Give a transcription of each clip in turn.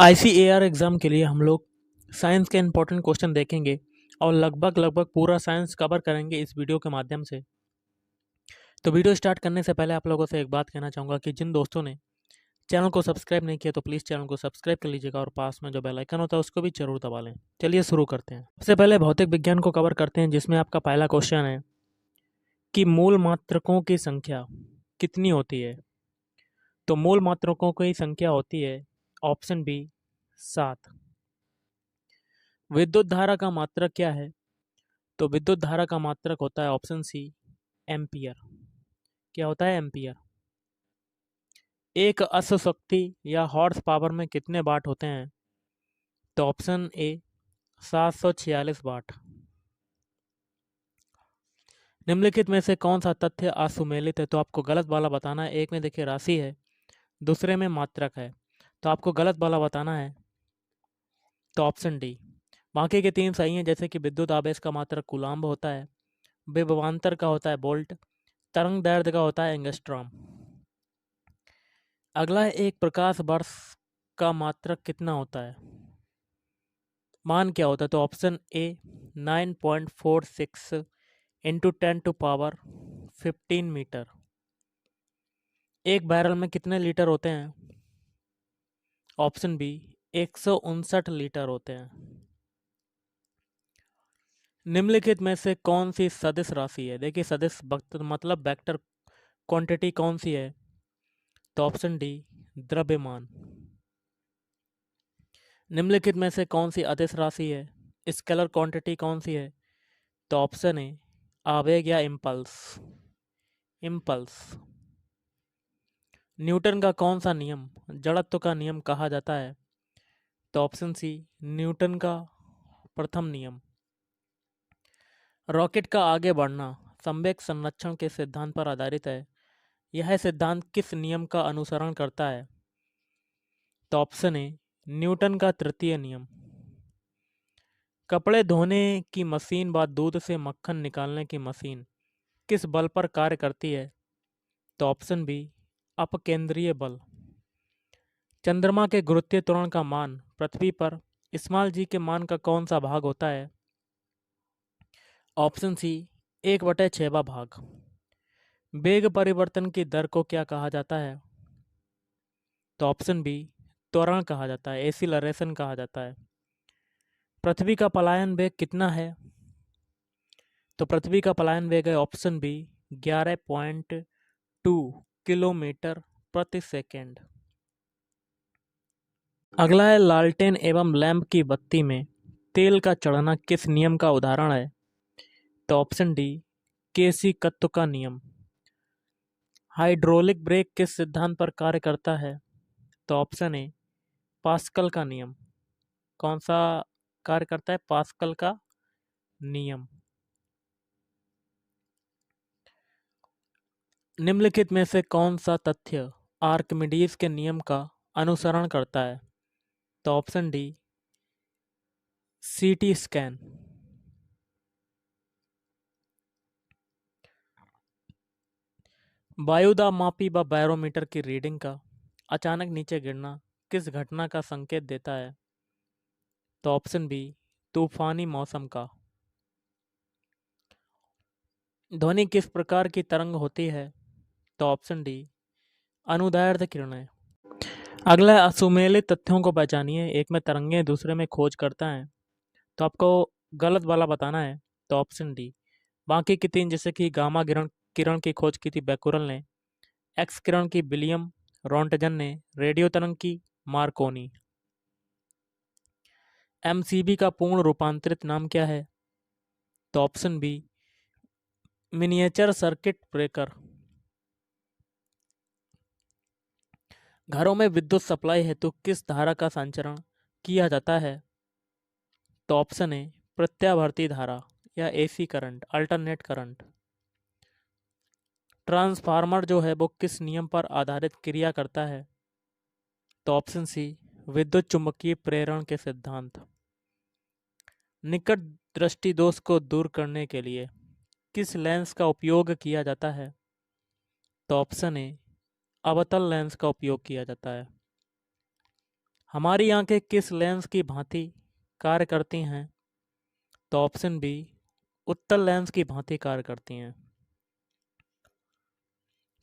ICAR exam के लिए हम लोग साइंस के इंपॉर्टेंट क्वेश्चन देखेंगे और लगभग पूरा साइंस कवर करेंगे इस वीडियो के माध्यम से। तो वीडियो स्टार्ट करने से पहले आप लोगों से एक बात कहना चाहूँगा कि जिन दोस्तों ने चैनल को सब्सक्राइब नहीं किया तो प्लीज़ चैनल को सब्सक्राइब कर लीजिएगा और पास में जो बेल आइकन होता है उसको भी जरूर दबा लें। चलिए शुरू करते हैं। सबसे पहले भौतिक विज्ञान को कवर करते हैं, जिसमें आपका पहला क्वेश्चन है कि मूल मात्रकों की संख्या कितनी होती है। तो मूल मात्रकों की संख्या होती है ऑप्शन बी 7। विद्युत धारा का मात्रक क्या है? तो विद्युत धारा का मात्रक होता है ऑप्शन सी एम्पियर। क्या होता है? एम्पियर। एक अश्व शक्ति या हॉर्स पावर में कितने वाट होते हैं? तो ऑप्शन ए 746 वाट। निम्नलिखित में से कौन सा तथ्य असुमेलित है? तो आपको गलत वाला बताना है। एक में देखिए राशि है, दूसरे में मात्रक है, तो आपको गलत वाला बताना है। तो ऑप्शन डी। बाकी के तीन सही हैं, जैसे कि विद्युत आवेश का मात्रक कूलाम्ब होता है, विभवांतर का होता है वोल्ट, तरंग दैर्ध्य का होता है एंगस्ट्रॉम। अगला है, एक प्रकाश वर्ष का मात्रक कितना होता है? मान क्या होता है? तो ऑप्शन ए 9.46 इंटू 10⁻15 मीटर। एक बैरल में कितने लीटर होते हैं? ऑप्शन बी 159 लीटर होते हैं। निम्नलिखित में से कौन सी सदिश राशि है? देखिए सदिश मतलब वेक्टर क्वांटिटी कौन सी है? तो ऑप्शन डी द्रव्यमान। निम्नलिखित में से कौन सी अदिश राशि है? स्केलर क्वांटिटी कौन सी है? तो ऑप्शन ए आवेग या इम्पल्स। न्यूटन का कौन सा नियम जड़त्व का नियम कहा जाता है? तो ऑप्शन सी न्यूटन का प्रथम नियम। रॉकेट का आगे बढ़ना संवेग संरक्षण के सिद्धांत पर आधारित है। यह सिद्धांत किस नियम का अनुसरण करता है? तो ऑप्शन ए न्यूटन का तृतीय नियम। कपड़े धोने की मशीन व दूध से मक्खन निकालने की मशीन किस बल पर कार्य करती है? तो ऑप्शन बी अपकेंद्रीय बल। चंद्रमा के गुरुत्वीय त्वरण का मान पृथ्वी पर स्मॉल जी के मान का कौन सा भाग होता है? ऑप्शन सी 1/6वां भाग। वेग परिवर्तन की दर को क्या कहा जाता है? तो ऑप्शन बी त्वरण कहा जाता है, एसिलरेशन कहा जाता है। पृथ्वी का पलायन वेग कितना है? तो पृथ्वी का पलायन वेग है ऑप्शन बी 11.2 किलोमीटर प्रति सेकेंड। अगला है, लालटेन एवं लैंप की बत्ती में तेल का चढ़ना किस नियम का उदाहरण है? तो ऑप्शन डी केसी-कत्तो का नियम। हाइड्रोलिक ब्रेक किस सिद्धांत पर कार्य करता है? तो ऑप्शन ए पास्कल का नियम। कौन सा कार्य करता है? पास्कल का नियम। निम्नलिखित में से कौन सा तथ्य आर्किमिडीज के नियम का अनुसरण करता है? तो ऑप्शन डी सीटी स्कैन। वायुदाब-मापी व बैरोमीटर की रीडिंग का अचानक नीचे गिरना किस घटना का संकेत देता है? तो ऑप्शन बी तूफानी मौसम का। ध्वनि किस प्रकार की तरंग होती है? तो ऑप्शन डी अनुदैर्ध्य किरणें। अगला है, असुमेलित तथ्यों को पहचानिए। एक में तरंगे, दूसरे में खोज करता है। तो आपको गलत वाला बताना है। तो ऑप्शन डी। बाकी की तीन, जैसे कि गामा किरण किरण की खोज की थी बैकुरल ने, एक्स किरण की विलियम रॉन्टजन ने, रेडियो तरंग की मार्कोनी। एमसीबी का पूर्ण रूपांतरित नाम क्या है? तो option B miniature circuit breaker. घरों में विद्युत सप्लाई हेतु किस धारा का संचरण किया जाता है? तो ऑप्शन ए प्रत्यावर्ती धारा या AC current, alternate current. Transformer जो है वो किस नियम पर आधारित क्रिया करता है? तो ऑप्शन सी विद्युत चुम्बकीय प्रेरण के सिद्धांत। निकट दृष्टि दोष को दूर करने के लिए किस लेंस का उपयोग किया जाता है? तो ऑप्शन ए अवतल लेंस का उपयोग किया जाता है। हमारी आंखें किस लेंस की भांति कार्य करती हैं? तो ऑप्शन बी, उत्तल लेंस की भांति कार्य करती हैं।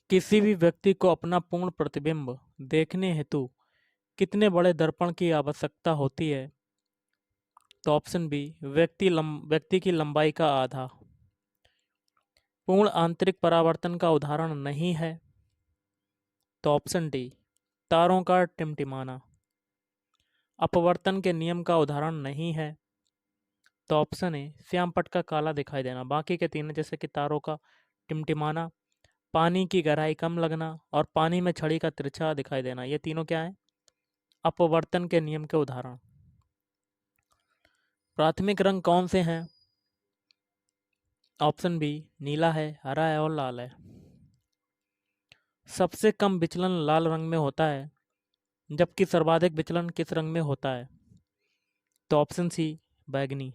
किसी भी व्यक्ति को अपना पूर्ण प्रतिबिंब देखने हेतु कितने बड़े दर्पण की आवश्यकता होती है? तो ऑप्शन बी, व्यक्ति की लंबाई का आधा। पूर्ण आंतरिक परावर्तन का उदाहरण नहीं है? तो ऑप्शन डी, तारों का टिमटिमाना। अपवर्तन के नियम का उदाहरण नहीं है? तो ऑप्शन ए, श्याम पट का काला दिखाई देना। बाकी के तीन जैसे कि तारों का टिमटिमाना, पानी की गहराई कम लगना और पानी में छड़ी का तिरछा दिखाई देना, ये तीनों क्या है? अपवर्तन के नियम के उदाहरण। प्राथमिक रंग कौन से हैं? ऑप्शन बी, नीला है, हरा है और लाल है। सबसे कम विचलन लाल रंग में होता है, जबकि सर्वाधिक विचलन किस रंग में होता है? तो ऑप्शन सी, बैगनी।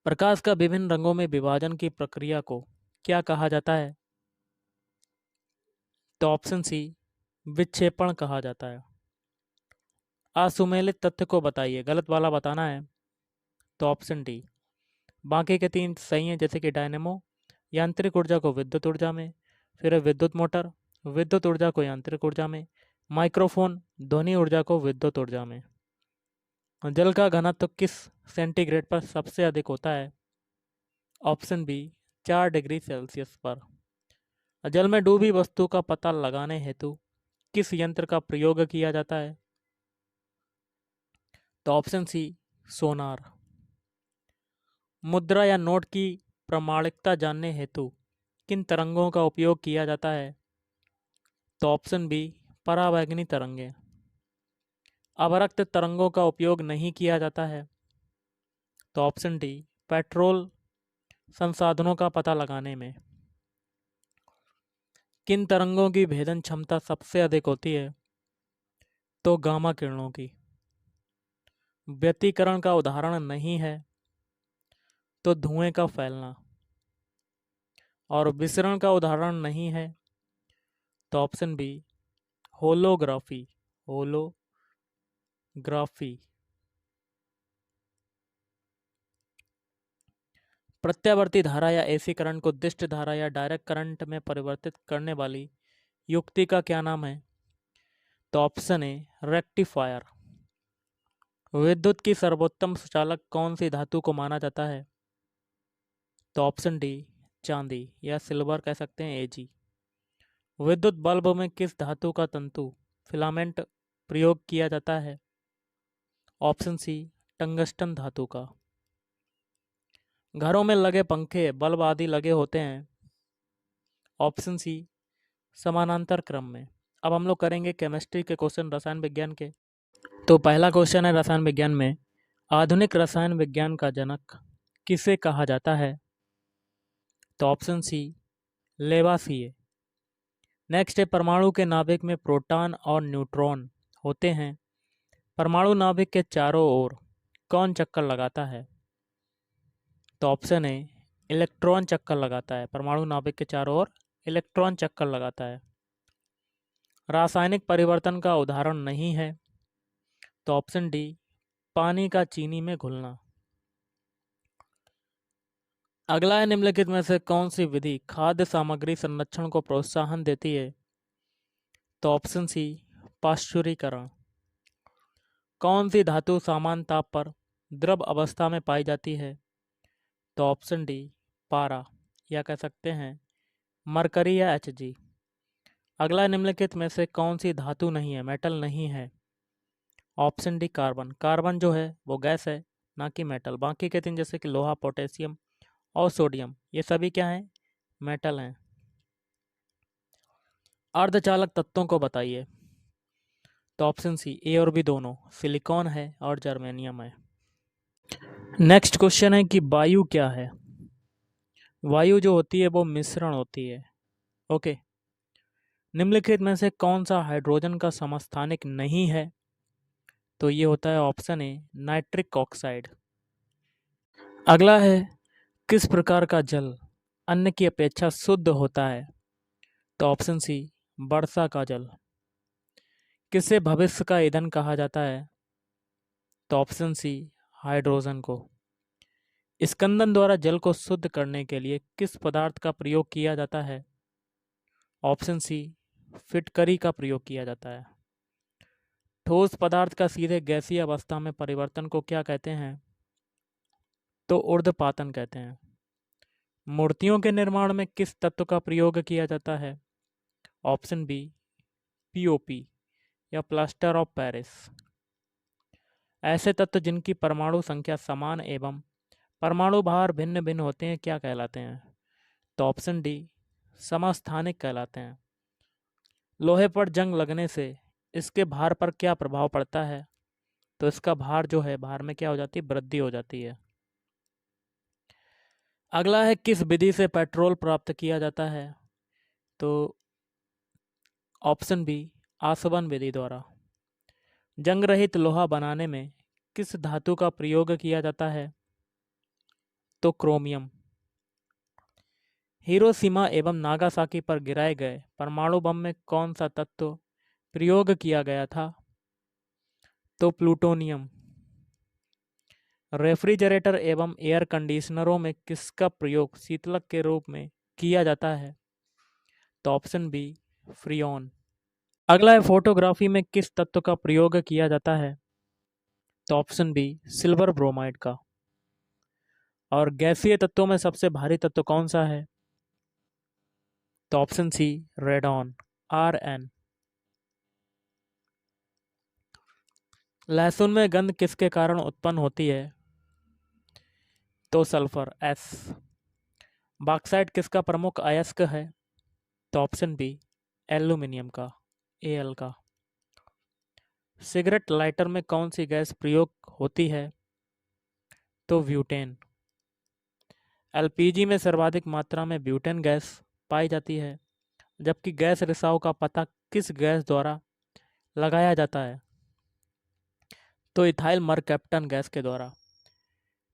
प्रकाश का विभिन्न रंगों में विभाजन की प्रक्रिया को क्या कहा जाता है? तो ऑप्शन सी, विक्षेपण कहा जाता है। असुमेलित तथ्य को बताइए, गलत वाला बताना है। तो ऑप्शन डी। बाकी के तीन सही हैं, जैसे कि डायनेमो यांत्रिक ऊर्जा को विद्युत ऊर्जा में, फिर विद्युत मोटर विद्युत ऊर्जा को यांत्रिक ऊर्जा में, माइक्रोफोन ध्वनि ऊर्जा को विद्युत ऊर्जा में। जल का घनत्व किस सेंटीग्रेड पर सबसे अधिक होता है? ऑप्शन बी, 4 डिग्री सेल्सियस पर। जल में डूबी वस्तु का पता लगाने हेतु किस यंत्र का प्रयोग किया जाता है? तो ऑप्शन सी, सोनार। मुद्रा या नोट की प्रामाणिकता जानने हेतु किन तरंगों का उपयोग किया जाता है? तो ऑप्शन बी, परावैंगनी तरंगें। अवरक्त तरंगों का उपयोग नहीं किया जाता है? तो ऑप्शन डी, पेट्रोल संसाधनों का पता लगाने में। किन तरंगों की भेदन क्षमता सबसे अधिक होती है? तो गामा किरणों की। व्यतिकरण का उदाहरण नहीं है? तो धुएं का फैलना। और विसरण का उदाहरण नहीं है? तो ऑप्शन बी, होलोग्राफी। होलोग्राफी। प्रत्यावर्ती धारा या एसी करंट को दिष्ट धारा या डायरेक्ट करंट में परिवर्तित करने वाली युक्ति का क्या नाम है? तो ऑप्शन ए, रेक्टिफायर। विद्युत की सर्वोत्तम सुचालक कौन सी धातु को माना जाता है? तो ऑप्शन डी, चांदी या सिल्वर कह सकते हैं, एजी। विद्युत बल्ब में किस धातु का तंतु फिलामेंट प्रयोग किया जाता है? ऑप्शन सी, टंगस्टन धातु का। घरों में लगे पंखे बल्ब आदि लगे होते हैं? ऑप्शन सी, समानांतर क्रम में। अब हम लोग करेंगे केमिस्ट्री के क्वेश्चन, रसायन विज्ञान के। तो पहला क्वेश्चन है रसायन विज्ञान में, आधुनिक रसायन विज्ञान का जनक किसे कहा जाता है? तो ऑप्शन सी, लेवासिए। नेक्स्ट है, परमाणु के नाभिक में प्रोटॉन और न्यूट्रॉन होते हैं। परमाणु नाभिक के चारों ओर कौन चक्कर लगाता है? तो ऑप्शन ए, इलेक्ट्रॉन चक्कर लगाता है। परमाणु नाभिक के चारों ओर इलेक्ट्रॉन चक्कर लगाता है। रासायनिक परिवर्तन का उदाहरण नहीं है? तो ऑप्शन डी, पानी का चीनी में घुलना। अगला है, निम्नलिखित में से कौन सी विधि खाद्य सामग्री संरक्षण को प्रोत्साहन देती है? तो ऑप्शन सी, पाश्चुरीकरण। कौन सी धातु समान ताप पर द्रव अवस्था में पाई जाती है? तो ऑप्शन डी, पारा या कह सकते हैं मरकरी या Hg। अगला निम्नलिखित में से कौन सी धातु नहीं है, मेटल नहीं है? Option D, carbon. कार्बन जो है वो गैस है, ना कि मेटल। बाकी के तीन जैसे कि लोहा, पोटेशियम और सोडियम, ये सभी क्या हैं? मेटल हैं। अर्धचालक तत्वों को बताइए। तो ऑप्शन सी, ए और बी दोनों, सिलिकॉन है और जर्मेनियम है। नेक्स्ट क्वेश्चन है कि वायु क्या है? वायु जो होती है वो मिश्रण होती है। ओके। निम्नलिखित में से कौन सा हाइड्रोजन का समस्थानिक नहीं है? तो ये होता है ऑप्शन ए, नाइट्रिक ऑक्साइड। अगला है, किस प्रकार का जल अन्य की अपेक्षा शुद्ध होता है? तो ऑप्शन सी, वर्षा का जल। किसे भविष्य का ईंधन कहा जाता है? तो ऑप्शन सी, हाइड्रोजन को। स्कंदन द्वारा जल को शुद्ध करने के लिए किस पदार्थ का प्रयोग किया जाता है? ऑप्शन सी, फिटकरी का प्रयोग किया जाता है। ठोस पदार्थ का सीधे गैसीय अवस्था में परिवर्तन को क्या कहते हैं? तो ऊर्ध्वपातन कहते हैं। मूर्तियों के निर्माण में किस तत्व का प्रयोग किया जाता है? ऑप्शन बी, पीओपी या प्लास्टर ऑफ पेरिस। ऐसे तत्व जिनकी परमाणु संख्या समान एवं परमाणु भार भिन्न भिन्न होते हैं क्या कहलाते हैं? तो ऑप्शन डी, समस्थानिक कहलाते हैं। लोहे पर जंग लगने से इसके भार पर क्या प्रभाव पड़ता है? तो इसका भार जो है, भार में क्या हो जाती है? वृद्धि हो जाती है। अगला है, किस विधि से पेट्रोल प्राप्त किया जाता है? तो ऑप्शन बी, आसवन विधि द्वारा। जंग रहित लोहा बनाने में किस धातु का प्रयोग किया जाता है? तो क्रोमियम। हिरोशिमा एवं नागासाकी पर गिराए गए परमाणु बम में कौन सा तत्व प्रयोग किया गया था? तो प्लूटोनियम। रेफ्रिजरेटर एवं एयर कंडीशनरों में किसका प्रयोग शीतलक के रूप में किया जाता है? तो ऑप्शन बी, फ्रियोन। अगला है, फोटोग्राफी में किस तत्व का प्रयोग किया जाता है? तो ऑप्शन बी, सिल्वर ब्रोमाइड का। और गैसीय तत्वों में सबसे भारी तत्व कौन सा है? तो ऑप्शन सी, रेडॉन, Rn। लहसुन में गंध किसके कारण उत्पन्न होती है? तो सल्फर, S। बॉक्साइट किसका प्रमुख अयस्क है? तो ऑप्शन बी, एल्यूमिनियम का, Al का। सिगरेट लाइटर में कौन सी गैस प्रयोग होती है? तो ब्यूटेन। एलपीजी में सर्वाधिक मात्रा में ब्यूटेन गैस पाई जाती है, जबकि गैस रिसाव का पता किस गैस द्वारा लगाया जाता है? तो इथाइल मरकैप्टन गैस के द्वारा।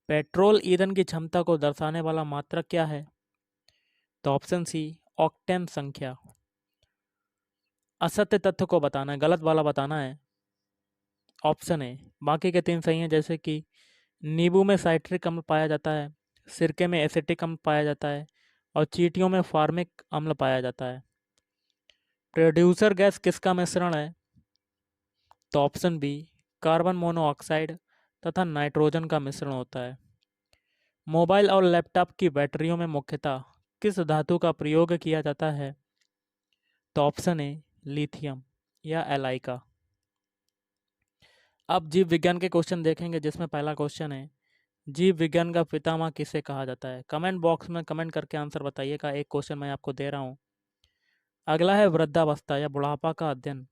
पेट्रोल ईंधन की क्षमता को दर्शाने वाला मात्रक क्या है? तो ऑप्शन सी, ऑक्टेन संख्या। असत्य तथ्य को बताना है, गलत वाला बताना है। ऑप्शन ए, बाकी के 3 सही हैं, जैसे कि नींबू में साइट्रिक अम्ल पाया जाता है, सिरके में एसिटिक अम्ल पाया जाता है और चींटियों में फार्मिक अम्ल पाया जाता है। प्रोड्यूसर गैस किसका मिश्रण है? तो ऑप्शन बी, कार्बन मोनोऑक्साइड तथा नाइट्रोजन का मिश्रण होता है। मोबाइल और लैपटॉप की बैटरियों में मुख्यतः किस धातु का प्रयोग किया जाता है? तो ऑप्शन ए, लिथियम या Li का। अब जीव विज्ञान के क्वेश्चन देखेंगे, जिसमें पहला क्वेश्चन है, जीव विज्ञान का पितामह किसे कहा जाता है? कमेंट बॉक्स में कमेंट करके आंसर बताइएगा। एक क्वेश्चन मैं आपको दे रहा हूँ। अगला है, वृद्धावस्था या बुढ़ापा का अध्ययन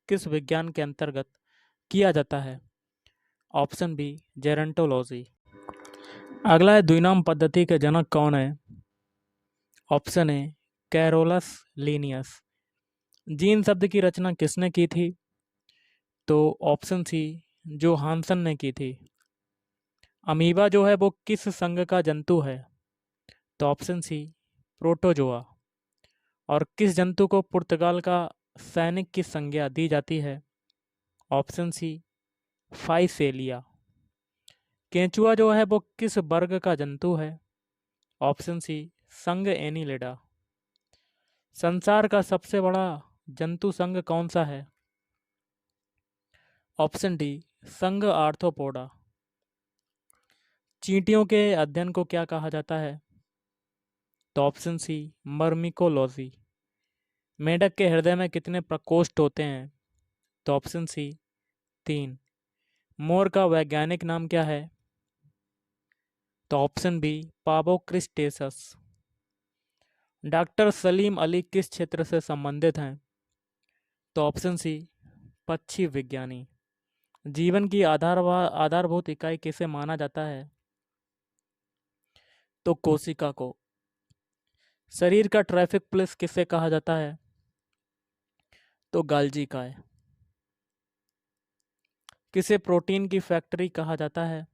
किस विज्ञान के अंतर्गत किया जाता है? Option B, gerontology. अगला है, द्विनाम पद्धति के जनक कौन है? Option A, Carolus Linnaeus. Gene शब्द की रचना किसने की थी? तो ऑप्शन सी, जो हानसन ने की थी। अमीबा जो है वो किस संघ का जंतु है? तो ऑप्शन सी, प्रोटोजोआ। और किस जंतु को पुर्तगाल का सैनिक की संज्ञा दी जाती है? Option C, physalia. केंचुआ जो है वो किस वर्ग का जंतु है? ऑप्शन सी, संघ एनिलिडा। संसार का सबसे बड़ा जंतु संघ कौन सा है? ऑप्शन डी, संघ आर्थ्रोपोडा। चींटियों के अध्ययन को क्या कहा जाता है? तो ऑप्शन सी, मर्मिकोलॉजी। मेंढक के हृदय में कितने प्रकोष्ठ होते हैं? तो ऑप्शन सी, 3। मोर का वैज्ञानिक नाम क्या है? तो option B, Pavo cristatus. Doctor Salim Ali किस क्षेत्र से संबंधित हैं? तो ऑप्शन सी, पक्षी विज्ञानी। जीवन की आधारभूत इकाई किसे माना जाता है? तो कोशिका को। शरीर का ट्रैफिक पुलिस किसे कहा जाता है? तो गाल्जी का है। किसे प्रोटीन की फैक्ट्री कहा जाता है?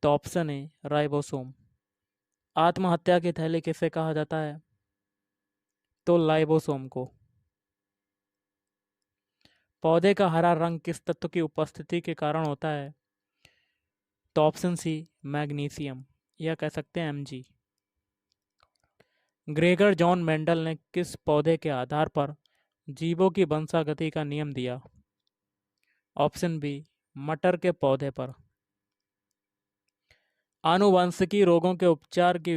तो ऑप्शन ए, राइबोसोम। आत्महत्या की थैली किसे कहा जाता है? तो लाइबोसोम को। पौधे का हरा रंग किस तत्व की उपस्थिति के कारण होता है? तो ऑप्शन सी मैग्नीशियम, या कह सकते हैं Mg। ग्रेगर जॉन मेंडल ने किस पौधे के आधार पर जीवों की वंशागति का नियम दिया? ऑप्शन बी मटर के पौधे पर। आनुवंशिकी रोगों के उपचार की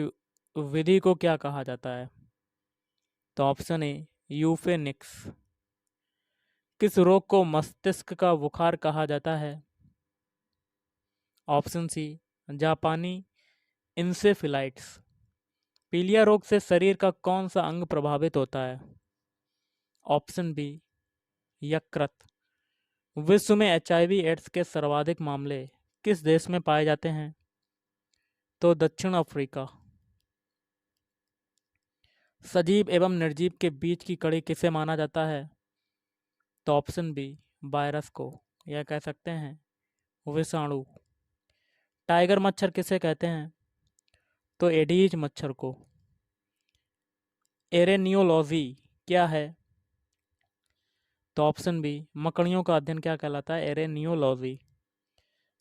विधि को क्या कहा जाता है? तो ऑप्शन ए यूफेनिक्स। किस रोग को मस्तिष्क का बुखार कहा जाता है? ऑप्शन सी जापानी इंसेफेलाइटिस। पीलिया रोग से शरीर का कौन सा अंग प्रभावित होता है? ऑप्शन बी यकृत। विश्व में एचआईवी एड्स के सर्वाधिक मामले किस देश में पाए जाते हैं? तो दक्षिण अफ्रीका। सजीव एवं निर्जीव के बीच की कड़ी किसे माना जाता है? तो ऑप्शन बी वायरस को, या कह सकते हैं विषाणु। टाइगर मच्छर किसे कहते हैं? तो एडीज मच्छर को। एरेनियोलॉजी क्या है? तो ऑप्शन बी मकड़ियों का अध्ययन क्या कहलाता है? एरेनियोलॉजी।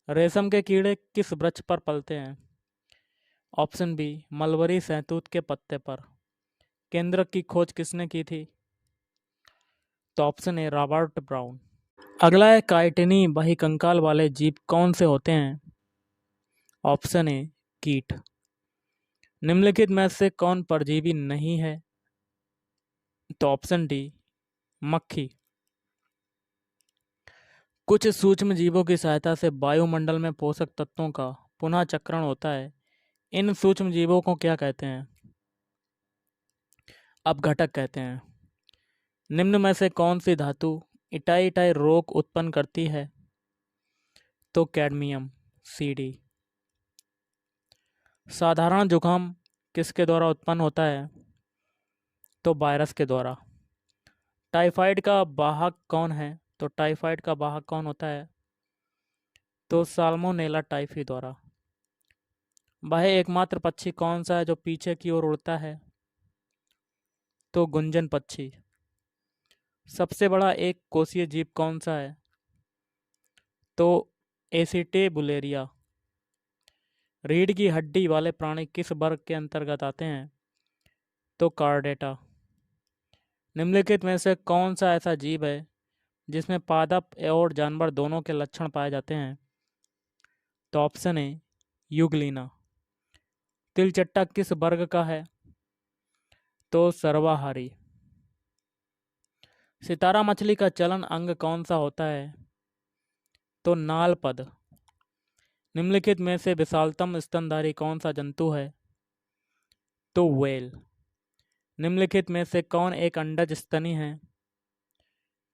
रेशम के कीड़े किस वृक्ष पर पलते हैं? ऑप्शन बी मलबरी सहतूत के पत्ते पर। केंद्रक की खोज किसने की थी? तो ऑप्शन ए रॉबर्ट ब्राउन। अगला है काइटिनी बहिकंकाल वाले जीव कौन से होते हैं? ऑप्शन ए कीट। निम्नलिखित में से कौन परजीवी नहीं है? तो ऑप्शन डी मक्खी। कुछ सूक्ष्म जीवों की सहायता से वायुमंडल में पोषक तत्वों का पुनः चक्रण होता है। इन सूक्ष्म जीवों को क्या कहते हैं? अपघटक कहते हैं। निम्न में से कौन सी धातु इटाई इटाई रोग उत्पन्न करती है? तो कैडमियम Cd। साधारण जुकाम किसके द्वारा उत्पन्न होता है? तो वायरस के द्वारा। टाइफाइड का वाहक कौन है? तो टाइफाइड का वाहक कौन होता है? तो साल्मोनेला टाइफी द्वारा। वह एकमात्र पक्षी कौन सा है जो पीछे की ओर उड़ता है? तो गुंजन पक्षी। सबसे बड़ा एक कोषीय जीव कौन सा है? तो एसिटेबुलेरिया। रीढ़ की हड्डी वाले प्राणी किस वर्ग के अंतर्गत आते हैं? तो कार्डेटा। निम्नलिखित में से कौन सा ऐसा जीव है जिसमें पादप और जानवर दोनों के लक्षण पाए जाते हैं? तो ऑप्शन ए यूग्लिना। तिलचट्टा किस वर्ग का है? तो सर्वाहारी। सितारा मछली का चलन अंग कौन सा होता है? तो नाल पद। निम्नलिखित में से विशालतम स्तनधारी कौन सा जंतु है? तो व्हेल। निम्नलिखित में से कौन एक अंडज स्तनी है?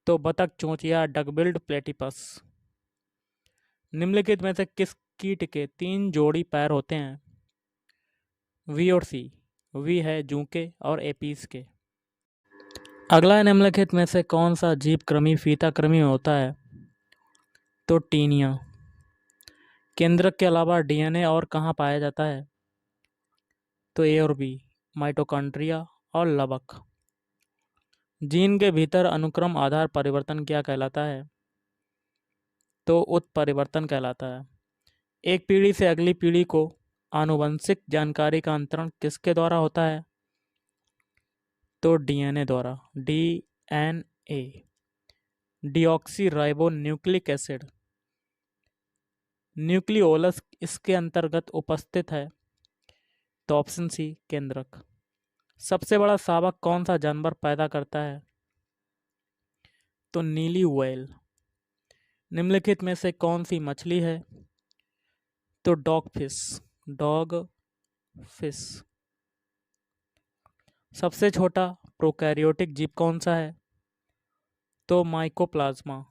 तो बतख चोंच या डकबिल्ड प्लेटिपस। निम्नलिखित में से किस कीट के 3 जोड़ी पैर होते हैं? वी और सी। वी है जू के और एपीस के। अगला है निम्नलिखित में से कौन सा जीव कृमि फीता कृमि में होता है? तो टीनिया। केंद्रक के अलावा डीएनए और कहाँ पाया जाता है? तो ए और बी माइटोकॉन्ड्रिया और लवक। जीन के भीतर अनुक्रम आधार परिवर्तन क्या कहलाता है? तो उत्परिवर्तन कहलाता है। एक पीढ़ी से अगली पीढ़ी को आनुवंशिक जानकारी का अंतरण किसके द्वारा होता है? तो डीएनए द्वारा। DNA deoxy ribo nucleic acid nucleolus इसके अंतर्गत उपस्थित है। तो ऑप्शन सी केंद्रक। सबसे बड़ा शावक कौन सा जानवर पैदा करता है? तो नीली व्हेल। निम्नलिखित में से कौन सी मछली है? तो डॉग फिश। सबसे छोटा प्रोकैरियोटिक जीव कौन सा है? तो माइकोप्लाज्मा।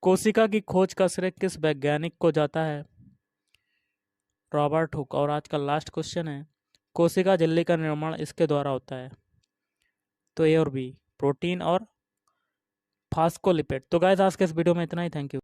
कोशिका की खोज का श्रेय किस वैज्ञानिक को जाता है? Robert Hooke. और आज का लास्ट क्वेश्चन है, कोशिका झिल्ली का निर्माण इसके द्वारा होता है? तो ए और बी प्रोटीन और फास्फोलिपिड। तो गाइस आज के इस वीडियो में इतना ही। Thank you.